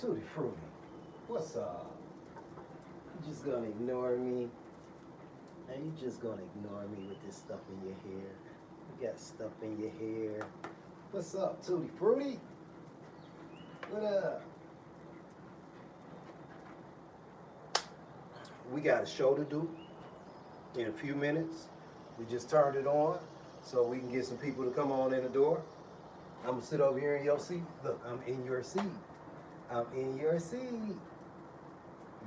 Tutti Frutti, what's up? You just gonna ignore me? Are you just gonna ignore me with this stuff in your hair? You got stuff in your hair. What's up, Tutti Frutti? What up? We got a show to do in a few minutes. We just turned it on so we can get some people to come on in the door. I'm gonna sit over here in your seat. Look, I'm in your seat. I'm in your seat.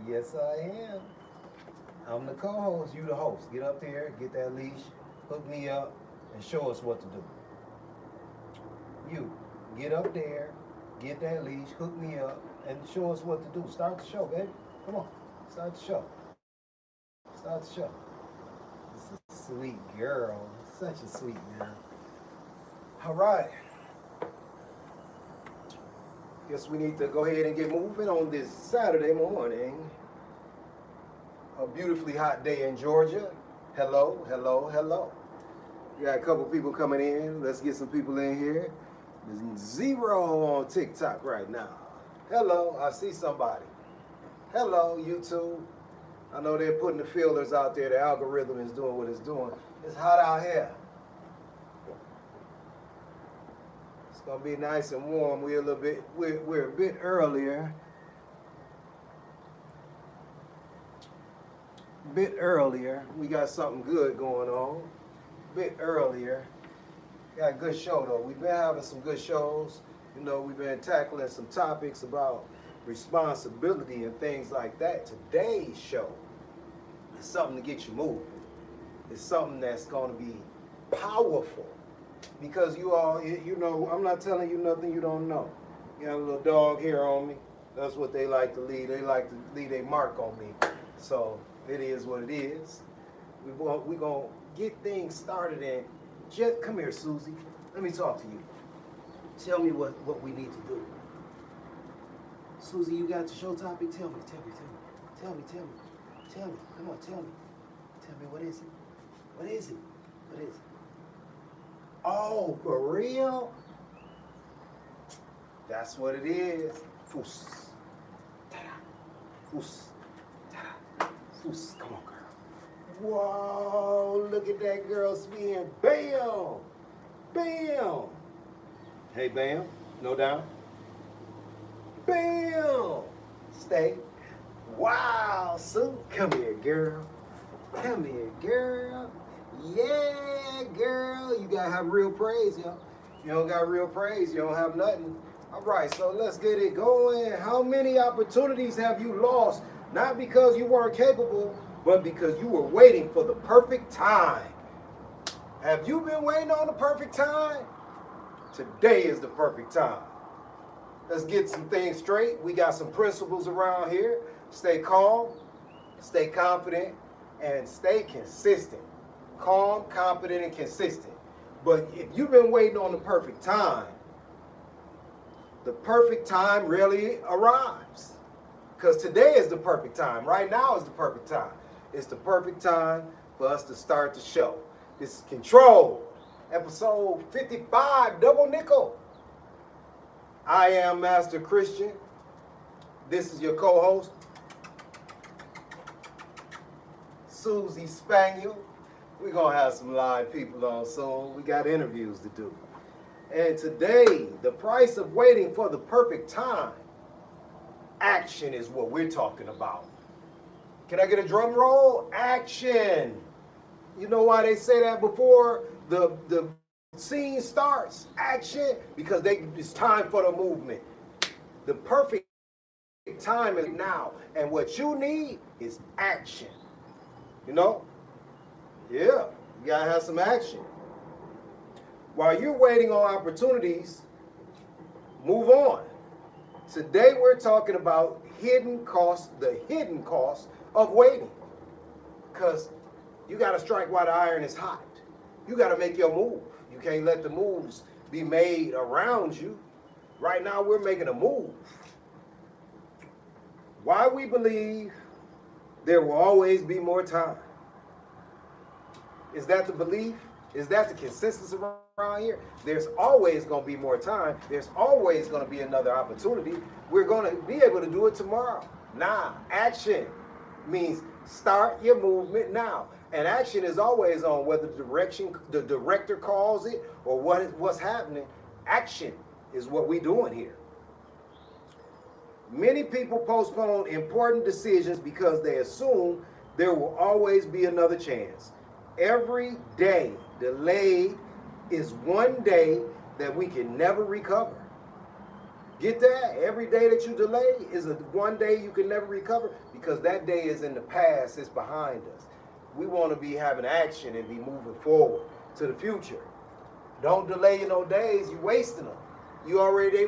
Yes, I am. I'm the co-host, you the host. Get up there, get that leash, hook me up, and show us what to do. You, get up there, get that leash, hook me up, and show us what to do. Start the show, baby. Come on, start the show. Start the show. This is a sweet girl. Such a sweet girl. All right. Guess we need to go ahead and get moving on this Saturday morning. A beautifully hot day in Georgia. Hello, hello, hello. We got a couple people coming in. Let's get some people in here. There's 0 on TikTok right now. Hello, I see somebody. Hello, YouTube. I know they're putting the feelers out there. The algorithm is doing what it's doing. It's hot out here. It's gonna be nice and warm. We're a bit earlier. We got something good going on. Bit earlier. Got a good show though. We've been having some good shows. You know, we've been tackling some topics about responsibility and things like that. Today's show is something to get you moving. It's something that's going to be powerful because you all, you know, I'm not telling you nothing you don't know. You got a little dog here on me. That's what they like to leave. They like to leave a mark on me. So it is what it is. We're going to get things started and just come here, Susie. Let me talk to you. Tell me what we need to do. Susie, you got the show topic? Tell me. Come on, tell me. Tell me, what is it? Oh, for real? That's what it is. Foos. Ta-da. Foos. Ta-da. Foos. Come on, girl. Whoa, look at that girl spin. Bam! Bam! Hey, Bam. No down. Bam! Stay. Wow, Sue. Come here, girl. Come here, girl. Yeah, girl. You gotta have real praise, yo. You don't got real praise, you don't have nothing. All right, so let's get it going. How many opportunities have you lost? Not because you weren't capable, but because you were waiting for the perfect time. Have you been waiting on the perfect time? Today is the perfect time. Let's get some things straight. We got some principles around here. Stay calm, stay confident, and stay consistent. Calm, confident, and consistent. But if you've been waiting on the perfect time rarely arrives. Because today is the perfect time. Right now is the perfect time. It's the perfect time for us to start the show. This is Control, episode 55, Double Nickel. I am Master Christian. This is your co-host, Susie Spaniel. We're going to have some live people on soon. We got interviews to do. And today, the price of waiting for the perfect time, action is what we're talking about. Can I get a drum roll? Action. You know why they say that before the scene starts? Action, because it's time for the movement. The perfect time is now, and what you need is action. You know? Yeah, you gotta have some action. While you're waiting on opportunities, move on. Today we're talking about the hidden cost of waiting. Because you gotta strike while the iron is hot. You gotta make your move. You can't let the moves be made around you. Right now we're making a move. Why we believe there will always be more time. Is that the belief? Is that the consensus around here? There's always going to be more time. There's always going to be another opportunity. We're going to be able to do it tomorrow. Now, action means start your movement now. And action is always on, whether the director calls it or what's happening. Action is what we're doing here. Many people postpone important decisions because they assume there will always be another chance. Every day delayed is one day that we can never recover. Get that? Every day that you delay is one day you can never recover, because that day is in the past, it's behind us. We want to be having action and be moving forward to the future. Don't delay your no days, you're wasting them.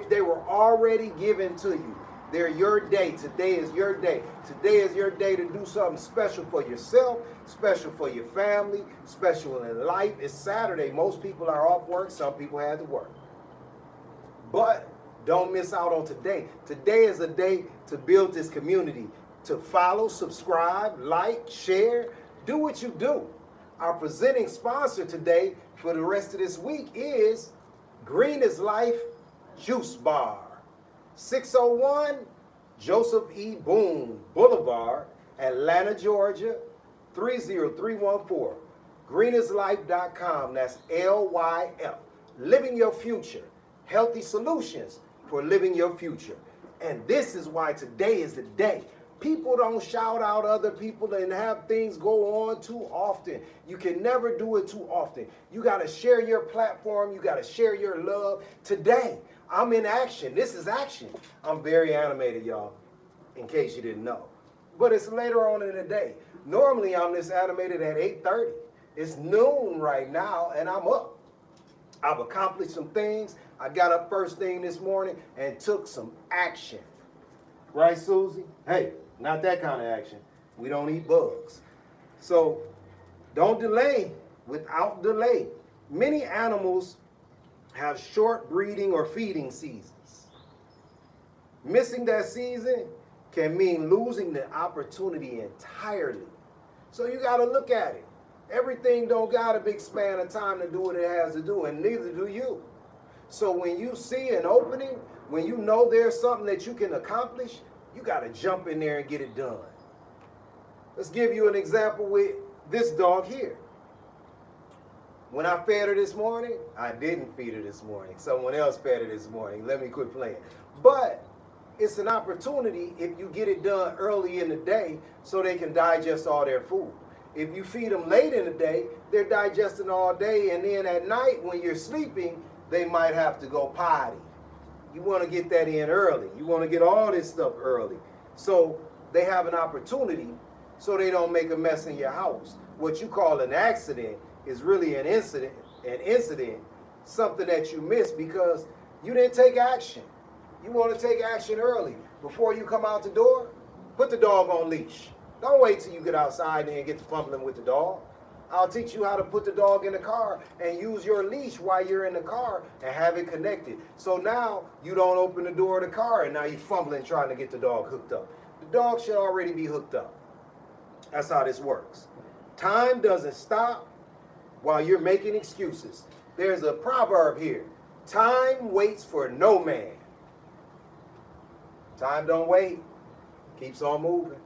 They were already given to you. They're your day. Today is your day. Today is your day to do something special for yourself, special for your family, special in life. It's Saturday. Most people are off work. Some people had to work. But don't miss out on today. Today is a day to build this community, to follow, subscribe, like, share, do what you do. Our presenting sponsor today for the rest of this week is Green is Life Juice Bar. 601 Joseph E. Boone Boulevard, Atlanta, Georgia, 30314. Greenislife.com. That's LYF. Living your future. Healthy solutions for living your future. And this is why today is the day. People don't shout out other people and have things go on too often. You can never do it too often. You got to share your platform. You got to share your love. Today, I'm in action. This is action. I'm very animated, y'all, in case you didn't know. But it's later on in the day. Normally, I'm this animated at 8:30. It's noon right now, and I'm up. I've accomplished some things. I got up first thing this morning and took some action. Right, Susie? Hey, not that kind of action. We don't eat bugs. So don't delay without delay. Many animals have short breeding or feeding seasons. Missing that season can mean losing the opportunity entirely. So you got to look at it. Everything don't got a big span of time to do what it has to do, and neither do you. So when you see an opening, when you know there's something that you can accomplish, you got to jump in there and get it done. Let's give you an example with this dog here. When I fed her this morning, I didn't feed her this morning. Someone else fed her this morning. Let me quit playing. But it's an opportunity if you get it done early in the day so they can digest all their food. If you feed them late in the day, they're digesting all day, and then at night when you're sleeping, they might have to go potty. You want to get that in early. You want to get all this stuff early. So they have an opportunity so they don't make a mess in your house. What you call an accident is really an incident, something that you missed because you didn't take action. You want to take action early. Before you come out the door, put the dog on leash. Don't wait till you get outside and get to fumbling with the dog. I'll teach you how to put the dog in the car and use your leash while you're in the car and have it connected. So now you don't open the door of the car and now you're fumbling trying to get the dog hooked up. The dog should already be hooked up. That's how this works. Time doesn't stop while you're making excuses. There's a proverb here. Time waits for no man. Time don't wait. Keeps on moving.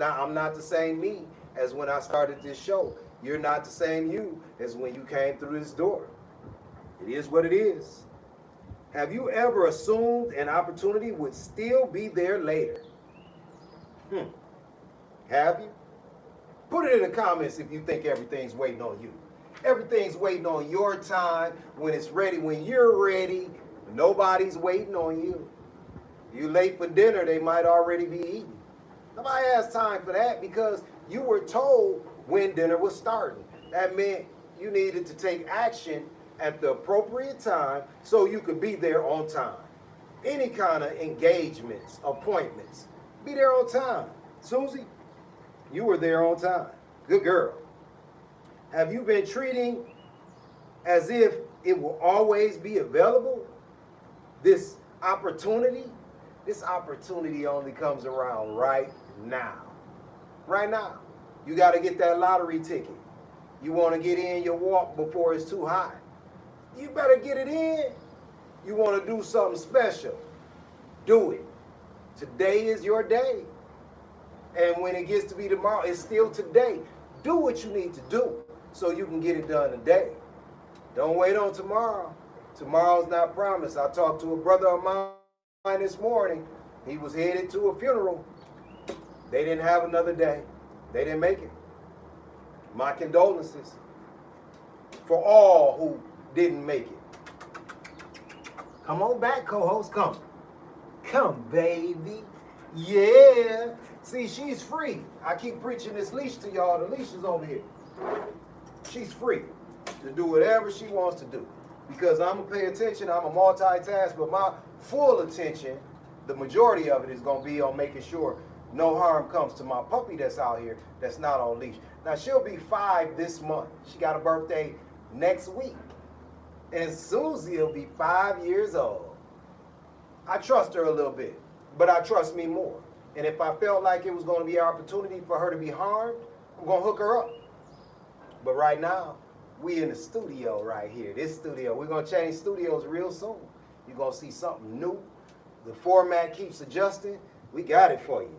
I'm not the same me as when I started this show. You're not the same you as when you came through this door. It is what it is. Have you ever assumed an opportunity would still be there later? Have you? Put it in the comments if you think everything's waiting on you. Everything's waiting on your time, when it's ready, when you're ready. Nobody's waiting on you. You late for dinner, they might already be eating. Nobody has time for that because you were told when dinner was starting. That meant you needed to take action at the appropriate time so you could be there on time. Any kind of engagements, appointments, be there on time. Susie, you were there on time. Good girl. Have you been treating as if it will always be available? This opportunity only comes around right now. Right now. You got to get that lottery ticket. You want to get in your walk before it's too hot. You better get it in. You want to do something special. Do it. Today is your day. And when it gets to be tomorrow, it's still today. Do what you need to do so you can get it done today. Don't wait on tomorrow. Tomorrow's not promised. I talked to a brother of mine this morning. He was headed to a funeral. They didn't have another day. They didn't make it. My condolences for all who didn't make it. Come on back, co-host. Come. Come, baby. Yeah. See, she's free. I keep preaching this leash to y'all. The leash is over here. She's free to do whatever she wants to do. Because I'm going to pay attention. I'm a multitask. But my full attention, the majority of it, is going to be on making sure no harm comes to my puppy that's out here that's not on leash. Now, she'll be 5 this month. She got a birthday next week. And Susie will be 5 years old. I trust her a little bit, but I trust me more. And if I felt like it was going to be an opportunity for her to be harmed, I'm going to hook her up. But right now, we in the studio right here. This studio, we're going to change studios real soon. You're going to see something new. The format keeps adjusting. We got it for you.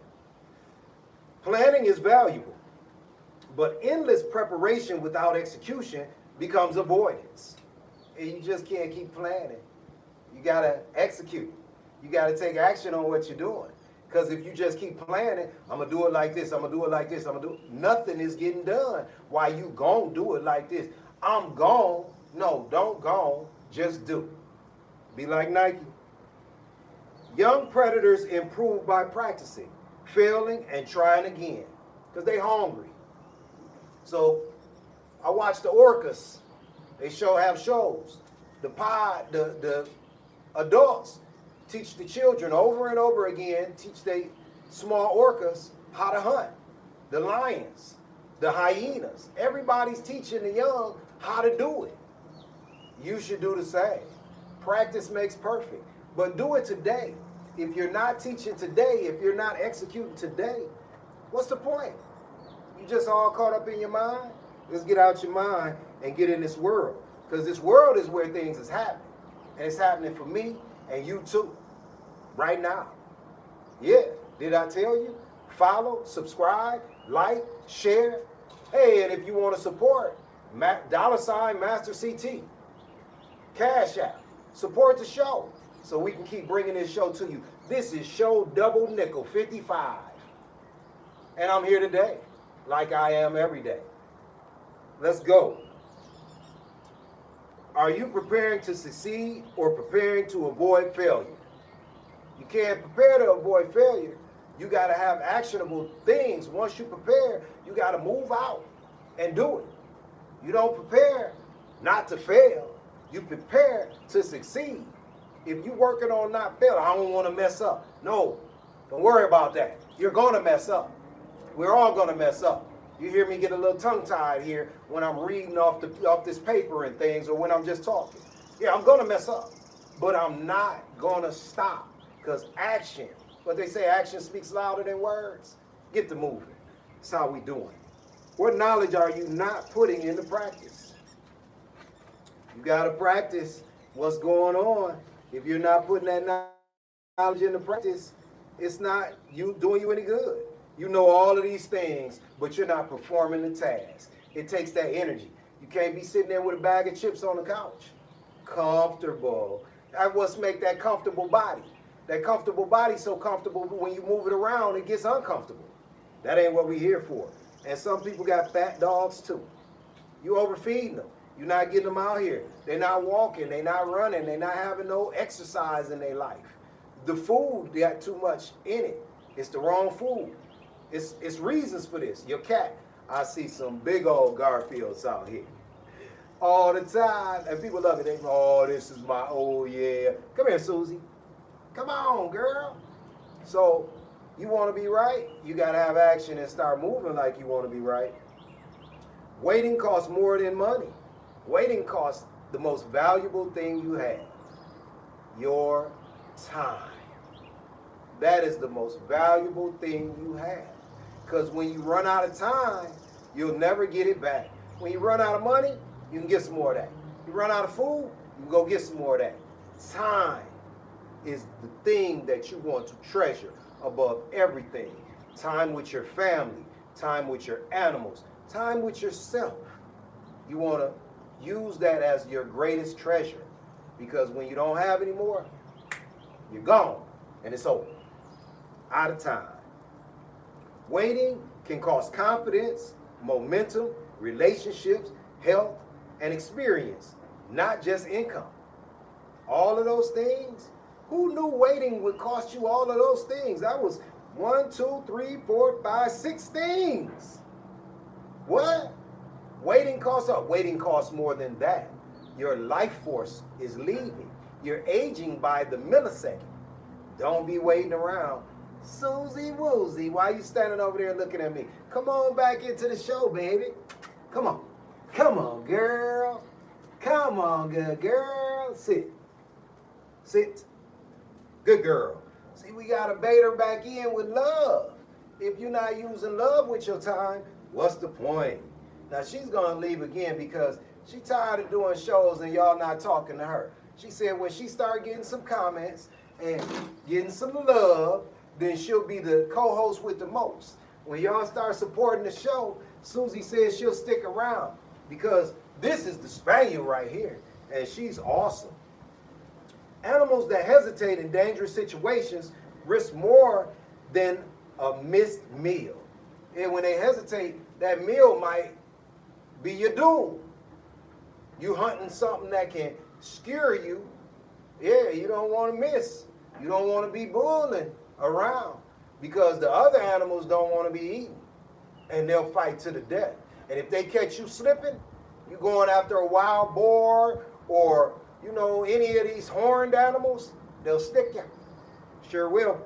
Planning is valuable, but endless preparation without execution becomes avoidance. And you just can't keep planning. You got to execute. You got to take action on what you're doing. Because if you just keep planning, I'm going to do it like this, I'm going to do it like this, I'm going to do it, nothing is getting done. Why you going to do it like this? I'm gone. No, don't go. Just do. Be like Nike. Young predators improve by practicing, failing, and trying again. Because they hungry. So I watch the orcas. They have shows. The adults teach the children over and over again, teach the small orcas how to hunt. The lions, the hyenas. Everybody's teaching the young how to do it. You should do the same. Practice makes perfect. But do it today. If you're not teaching today, if you're not executing today, what's the point? You just all caught up in your mind? Let's get out your mind and get in this world. Because this world is where things is happening. And it's happening for me and you too. Right now. Yeah, did I tell you? Follow, subscribe, like, share. Hey, and if you want to support, $ Master CT. Cash App. Support the show so we can keep bringing this show to you. This is show double nickel 55. And I'm here today like I am every day. Let's go. Are you preparing to succeed or preparing to avoid failure? You can't prepare to avoid failure. You got to have actionable things. Once you prepare, you got to move out and do it. You don't prepare not to fail. You prepare to succeed. If you're working on not failing, I don't want to mess up. No, don't worry about that. You're going to mess up. We're all going to mess up. You hear me get a little tongue-tied here when I'm reading off this paper and things, or when I'm just talking. Yeah, I'm going to mess up, but I'm not going to stop. Because action, what they say, action speaks louder than words. Get to moving. That's how we doing. What knowledge are you not putting into practice? You got to practice what's going on. If you're not putting that knowledge into practice, it's not doing you any good. You know all of these things, but you're not performing the task. It takes that energy. You can't be sitting there with a bag of chips on the couch. Comfortable. That's what's make that comfortable body. That comfortable body so comfortable, but when you move it around, it gets uncomfortable. That ain't what we're here for. And some people got fat dogs too. You overfeeding them. You're not getting them out here. They're not walking. They're not running. They're not having no exercise in their life. The food got too much in it. It's the wrong food. It's reasons for this. Your cat. I see some big old Garfields out here all the time. And people love it. They go, oh, this is my, oh yeah. Come here, Susie. Come on, girl. So you want to be right? You got to have action and start moving like you want to be right. Waiting costs more than money. Waiting costs the most valuable thing you have. Your time. That is the most valuable thing you have. Because when you run out of time, you'll never get it back. When you run out of money, you can get some more of that. You run out of food, you can go get some more of that. Time is the thing that you want to treasure above everything. Time with your family, time with your animals, time with yourself. You want to use that as your greatest treasure, because when you don't have any more, you're gone and it's over. Out of time. Waiting can cost confidence, momentum, relationships, health, and experience, not just income. All of those things. Who knew waiting would cost you all of those things? That was 1, 2, 3, 4, 5, 6 things. What? Waiting costs up. Waiting costs more than that. Your life force is leaving. You're aging by the millisecond. Don't be waiting around. Susie Woozy, why are you standing over there looking at me? Come on back into the show, baby. Come on. Come on, girl. Come on, good girl. Sit. Sit. Good girl. See, we got to bait her back in with love. If you're not using love with your time, what's the point? Now, she's going to leave again because she's tired of doing shows and y'all not talking to her. She said when she start getting some comments and getting some love, then she'll be the co-host with the most. When y'all start supporting the show, Susie says she'll stick around because this is the spaniel right here, and she's awesome. Animals that hesitate in dangerous situations risk more than a missed meal. And when they hesitate, that meal might be your doom. You hunting something that can scare you. Yeah, you don't want to miss. You don't want to be bulling around because the other animals don't want to be eaten, and they'll fight to the death. And if they catch you slipping, you going after a wild boar or, you know, any of these horned animals, they'll stick you. Sure will.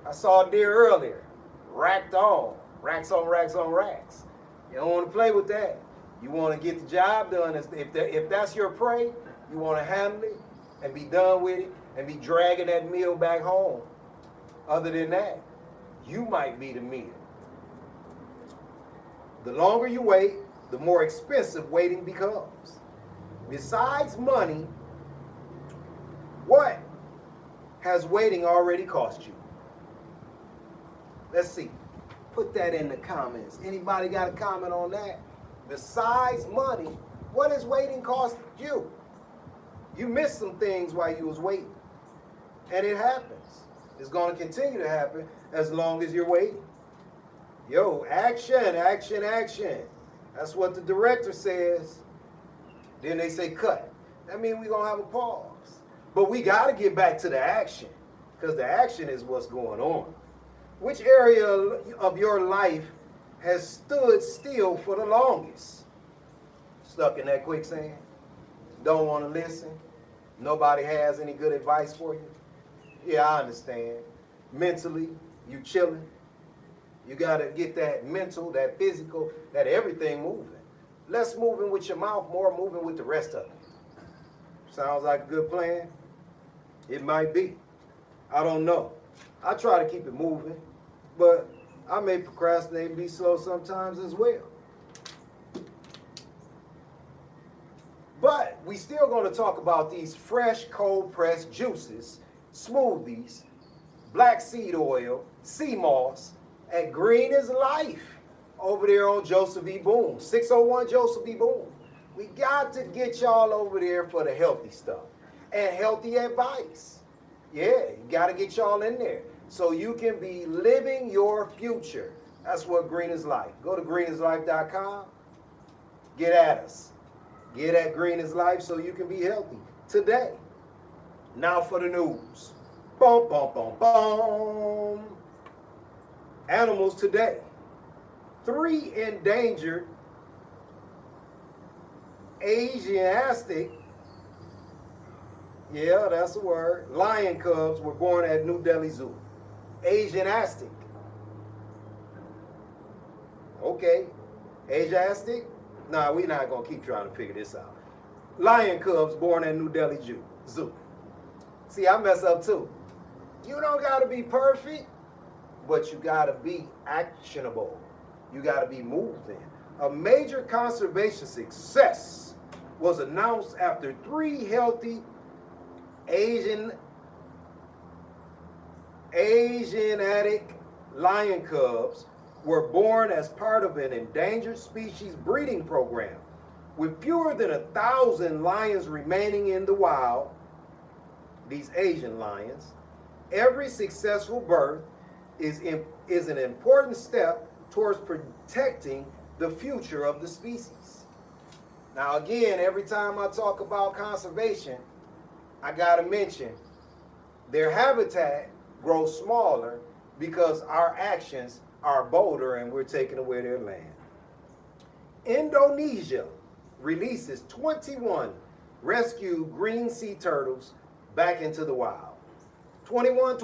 I saw a deer earlier, racked on, racks on racks on racks. You don't want to play with that. You want to get the job done. If that's your prey, you want to handle it and be done with it and be dragging that meal back home. Other than that, you might be the meal. The longer you wait, the more expensive waiting becomes. Besides money, what has waiting already cost you? Let's see. Put that in the comments. Anybody got a comment on that? Besides money, what has waiting cost you? You missed some things while you was waiting. And it happens. It's going to continue to happen as long as you're waiting. Yo, action, action, action. That's what the director says. Then they say cut. That means we're going to have a pause. But we got to get back to the action, because the action is what's going on. Which area of your life has stood still for the longest? Stuck in that quicksand? Don't want to listen? Nobody has any good advice for you? Yeah, I understand. Mentally, you chilling. You got to get that mental, that physical, that everything moving. Less moving with your mouth, more moving with the rest of it. Sounds like a good plan? It might be. I don't know. I try to keep it moving, but I may procrastinate and be slow sometimes as well. But we still going to talk about these fresh, cold-pressed juices, smoothies, black seed oil, sea moss, at Green is Life over there on Joseph E. Boone, 601 Joseph E. Boone. We got to get y'all over there for the healthy stuff and healthy advice. Yeah, you got to get y'all in there so you can be living your future. That's what Green is Life. Go to greenislife.com. Get at us. Get at Green is Life so you can be healthy today. Now for the news. Boom, boom, boom, boom. Animals today. 3 endangered Asiatic, yeah, that's a word, lion cubs were born at New Delhi Zoo. Asiatic. Okay. Asiatic? Nah, we're not going to keep trying to figure this out. Lion cubs born at New Delhi Zoo. See, I mess up too. You don't got to be perfect, but you got to be actionable. You got to be moving. A major conservation success was announced after 3 healthy Asiatic lion cubs were born as part of an endangered species breeding program. With fewer than 1,000 lions remaining in the wild, these Asian lions, every successful birth is an important step towards protecting the future of the species. Now again, every time I talk about conservation, I gotta mention their habitat grows smaller because our actions are bolder and we're taking away their land. Indonesia releases 21 rescued green sea turtles back into the wild. 21.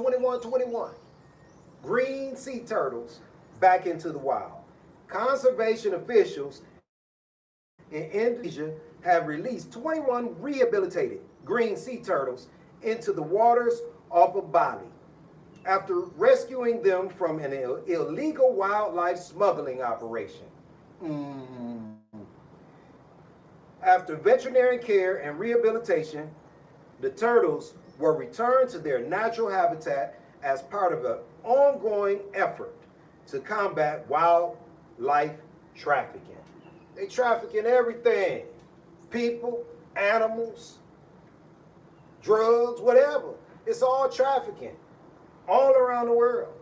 Green sea turtles back into the wild. Conservation officials in Indonesia have released 21 rehabilitated green sea turtles into the waters off of Bali after rescuing them from an illegal wildlife smuggling operation. After veterinary care and rehabilitation, the turtles were returned to their natural habitat as part of an ongoing effort to combat wildlife trafficking. They trafficking everything. People, animals, drugs, whatever. It's all trafficking all around the world.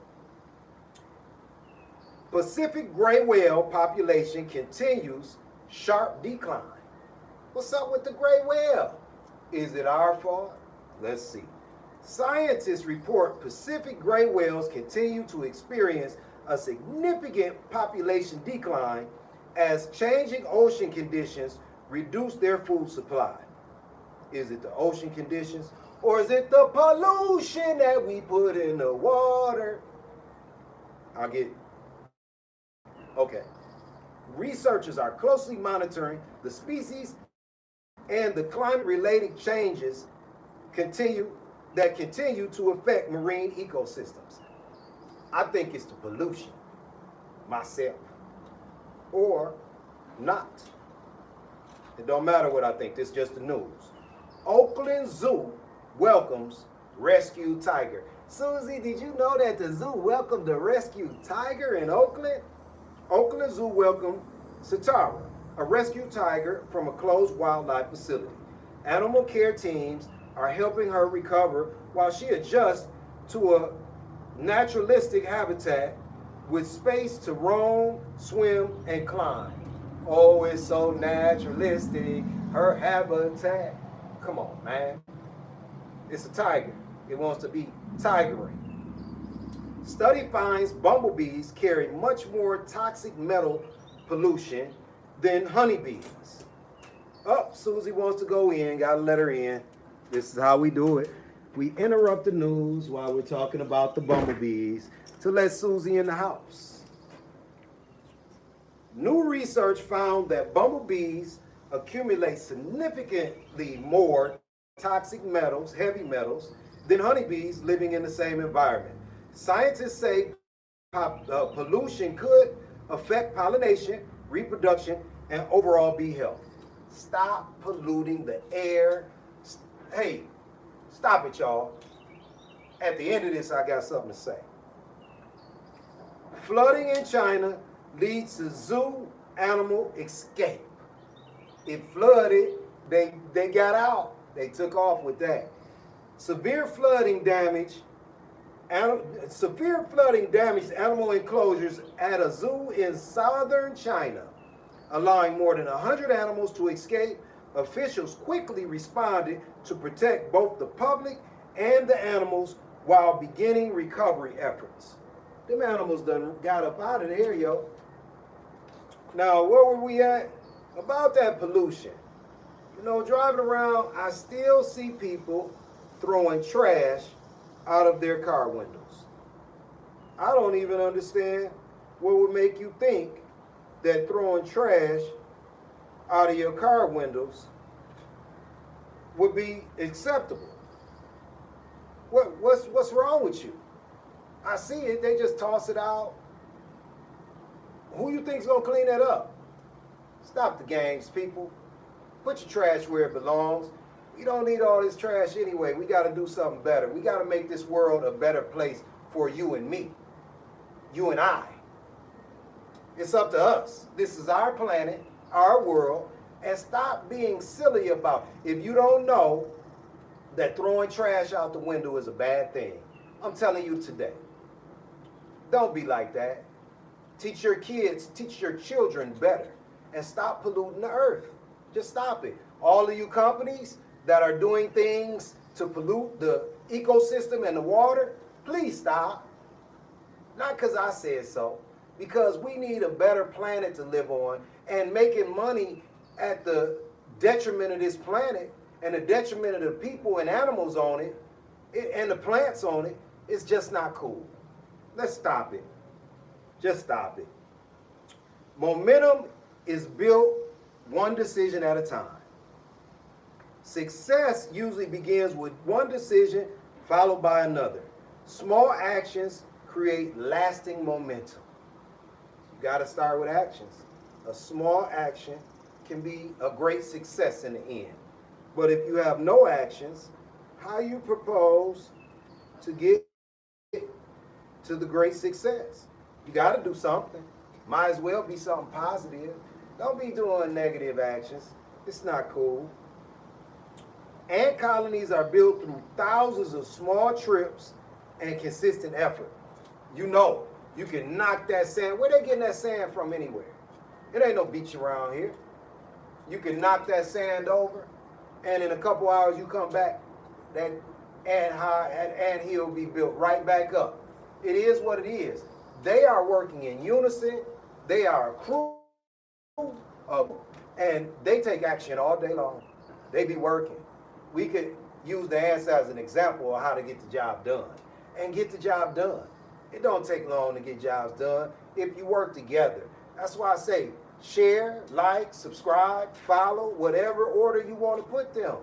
Pacific gray whale population continues sharp decline. What's up with the gray whale? Is it our fault? Let's see. Scientists report Pacific gray whales continue to experience a significant population decline as changing ocean conditions reduce their food supply. Is it the ocean conditions or is it the pollution that we put in the water? I'll get it. Okay. Researchers are closely monitoring the species and the climate-related changes that continue to affect marine ecosystems. I think it's the pollution, myself, or not. It don't matter what I think, this is just the news. Oakland Zoo welcomes rescued tiger. Susie, did you know that the zoo welcomed a rescued tiger in Oakland? Oakland Zoo welcomed Satara, a rescued tiger from a closed wildlife facility. Animal care teams are helping her recover while she adjusts to a naturalistic habitat with space to roam, swim, and climb. Oh, it's so naturalistic, her habitat. Come on, man. It's a tiger. It wants to be tigering. Study finds bumblebees carry much more toxic metal pollution than honeybees. Oh, Susie wants to go in, gotta let her in. This is how we do it. We interrupt the news while we're talking about the bumblebees to let Susie in the house. New research found that bumblebees accumulate significantly more toxic metals, heavy metals, than honeybees living in the same environment. Scientists say pollution could affect pollination, reproduction, and overall bee health. Stop polluting the air. Hey, stop it, y'all. At the end of this, I got something to say. Flooding in China leads to zoo animal escape. It flooded, they got out. They took off with that. Severe flooding damaged animal enclosures at a zoo in southern China, allowing more than 100 animals to escape. Officials quickly responded to protect both the public and the animals while beginning recovery efforts. Them animals done got up out of there, yo. Now, where were we at? About that pollution. You know, driving around, I still see people throwing trash out of their car windows. I don't even understand what would make you think that throwing trash out of your car windows would be acceptable. What's wrong with you? I see it, they just toss it out. Who you think's gonna clean that up? Stop the games, people. Put your trash where it belongs. We don't need all this trash anyway. We got to do something better. We got to make this world a better place for you and me, you and I. It's up to us. This is our planet, our world, and stop being silly about it. If you don't know that throwing trash out the window is a bad thing, I'm telling you today. Don't be like that. Teach your kids, teach your children better, and stop polluting the earth. Just stop it. All of you companies that are doing things to pollute the ecosystem and the water, please stop. Not because I said so, because we need a better planet to live on, and making money at the detriment of this planet and the detriment of the people and animals on it and the plants on it is just not cool. Let's stop it. Just stop it. Momentum is built one decision at a time. Success usually begins with one decision followed by another. Small actions create lasting momentum. You got to start with actions. A small action can be a great success in the end. But if you have no actions, how you propose to get to the great success? You got to do something. Might as well be something positive. Don't be doing negative actions. It's not cool. Ant colonies are built through thousands of small trips and consistent effort. You know, you can knock that sand. Where they getting that sand from anywhere? It ain't no beach around here. You can knock that sand over, and in a couple hours you come back, that ant hill will be built right back up. It is what it is. They are working in unison. They are a crew of, and they take action all day long. They be working. We could use the ants as an example of how to get the job done. And get the job done. It don't take long to get jobs done if you work together. That's why I say share, like, subscribe, follow, whatever order you want to put them.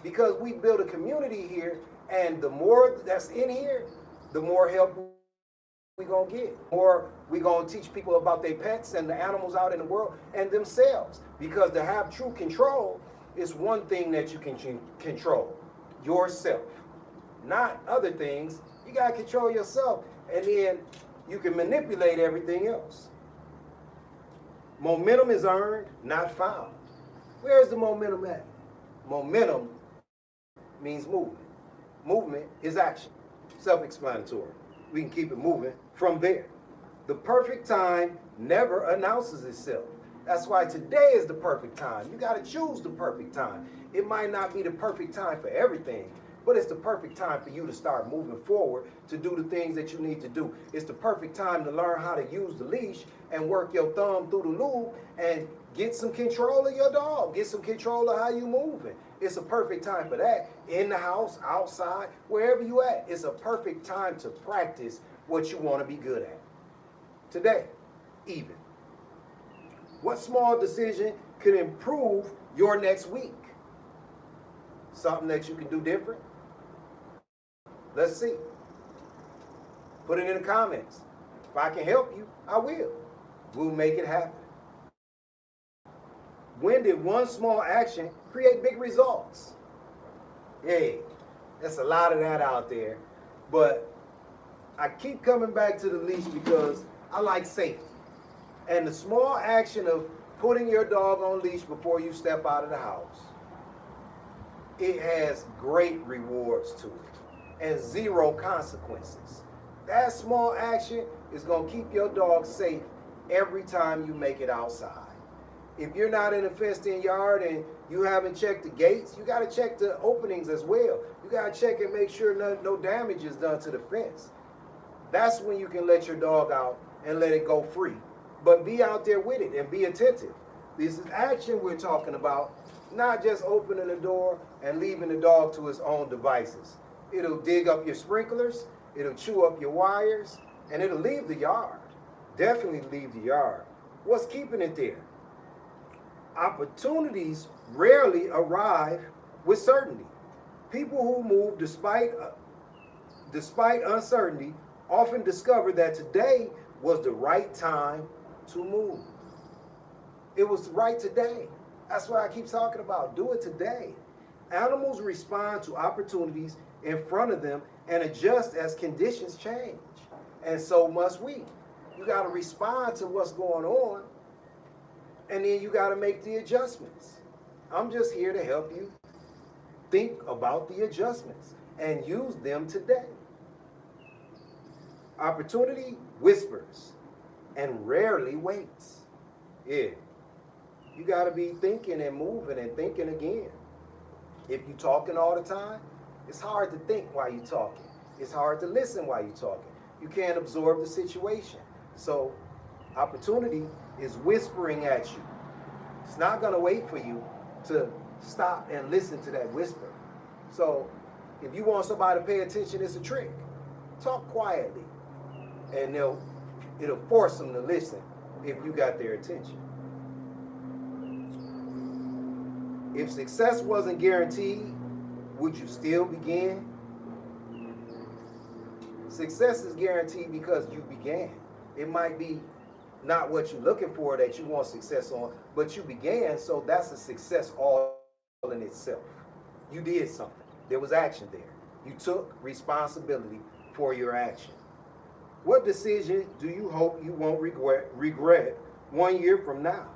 Because we build a community here, and the more that's in here, the more help we're going to get. Or we're going to teach people about their pets and the animals out in the world and themselves. Because to have true control is one thing that you can control. Yourself. Not other things. You got to control yourself. And then you can manipulate everything else. Momentum is earned, not found. Where's the momentum at? Momentum means movement. Movement is action. Self-explanatory. We can keep it moving from there. The perfect time never announces itself. That's why today is the perfect time. You got to choose the perfect time. It might not be the perfect time for everything, but it's the perfect time for you to start moving forward to do the things that you need to do. It's the perfect time to learn how to use the leash and work your thumb through the loop and get some control of your dog. Get some control of how you moving. It's a perfect time for that. In the house, outside, wherever you at. It's a perfect time to practice what you want to be good at. Today, even. What small decision could improve your next week? Something that you can do different? Let's see. Put it in the comments. If I can help you, I will. We'll make it happen. When did one small action create big results? Hey, there's a lot of that out there. But I keep coming back to the leash because I like safety. And the small action of putting your dog on leash before you step out of the house, it has great rewards to it and zero consequences. That small action is going to keep your dog safe every time you make it outside. If you're not in a fenced-in yard and you haven't checked the gates, you got to check the openings as well. You got to check and make sure no damage is done to the fence. That's when you can let your dog out and let it go free. But be out there with it and be attentive. This is action we're talking about, not just opening the door and leaving the dog to his own devices. It'll dig up your sprinklers, it'll chew up your wires, and it'll leave the yard. Definitely leave the yard. What's keeping it there? Opportunities rarely arrive with certainty. People who move despite uncertainty often discover that today was the right time to move. It was right today. That's what I keep talking about. Do it today. Animals respond to opportunities in front of them and adjust as conditions change. And so must we. You got to respond to what's going on, and then you got to make the adjustments. I'm just here to help you think about the adjustments and use them today. Opportunity whispers and rarely waits. Yeah. You got to be thinking and moving and thinking again. If you're talking all the time, it's hard to think while you're talking. It's hard to listen while you're talking. You can't absorb the situation. So opportunity is whispering at you. It's not going to wait for you to stop and listen to that whisper. So if you want somebody to pay attention, it's a trick. Talk quietly, and it'll force them to listen if you got their attention. If success wasn't guaranteed, would you still begin? Success is guaranteed because you began. It might be not what you're looking for that you want success on, but you began, so that's a success all in itself. You did something. There was action there. You took responsibility for your action. What decision do you hope you won't regret 1 year from now?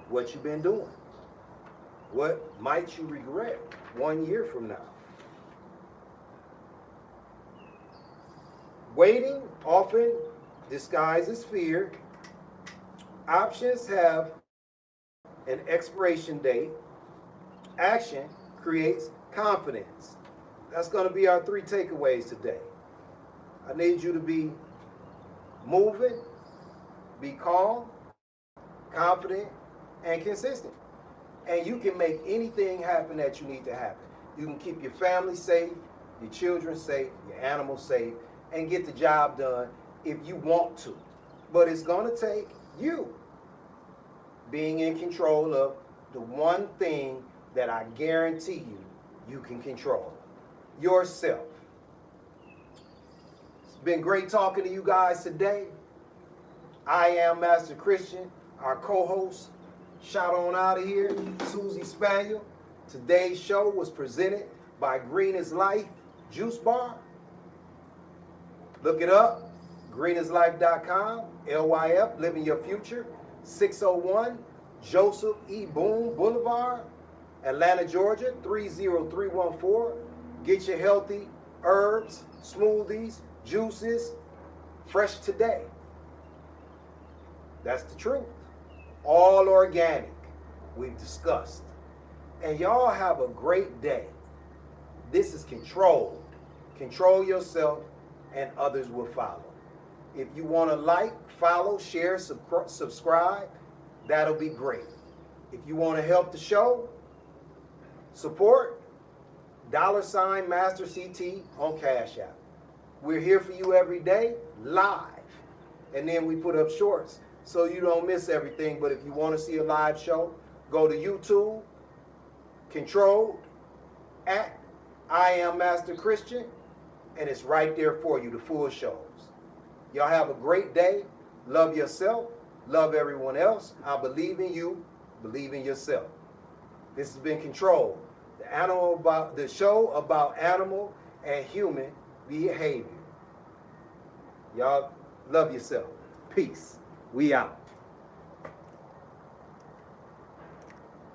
What you've been doing? What might you regret 1 year from now? Waiting often disguises fear. Options have an expiration date. Action creates confidence. That's going to be our 3 takeaways today. I need you to be moving, be calm, confident, and consistent. And you can make anything happen that you need to happen. You can keep your family safe, your children safe, your animals safe, and get the job done if you want to. But it's going to take you being in control of the one thing that I guarantee you can control: yourself. It's been great talking to you guys today. I am Master Christian, our co-host. Shout on out of here, Susie Spaniel. Today's show was presented by Green is Life Juice Bar. Look it up, greenislife.com, LYF, Living Your Future, 601 Joseph E. Boone Boulevard, Atlanta, Georgia, 30314. Get your healthy herbs, smoothies, juices, fresh today. That's the truth. All organic, we've discussed. And y'all have a great day. This is controlled. Control yourself and others will follow. If you want to like, follow, share, subscribe, that'll be great. If you want to help the show, support, $ Master CT on Cash App. We're here for you every day, live. And then we put up shorts so you don't miss everything. But if you want to see a live show, go to YouTube, controlled, at I Am Master Christian, and it's right there for you, the full shows. Y'all have a great day. Love yourself. Love everyone else. I believe in you. Believe in yourself. This has been Control, the show about animal and human behavior. Y'all love yourself. Peace. We out.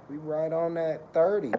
We right on that 30.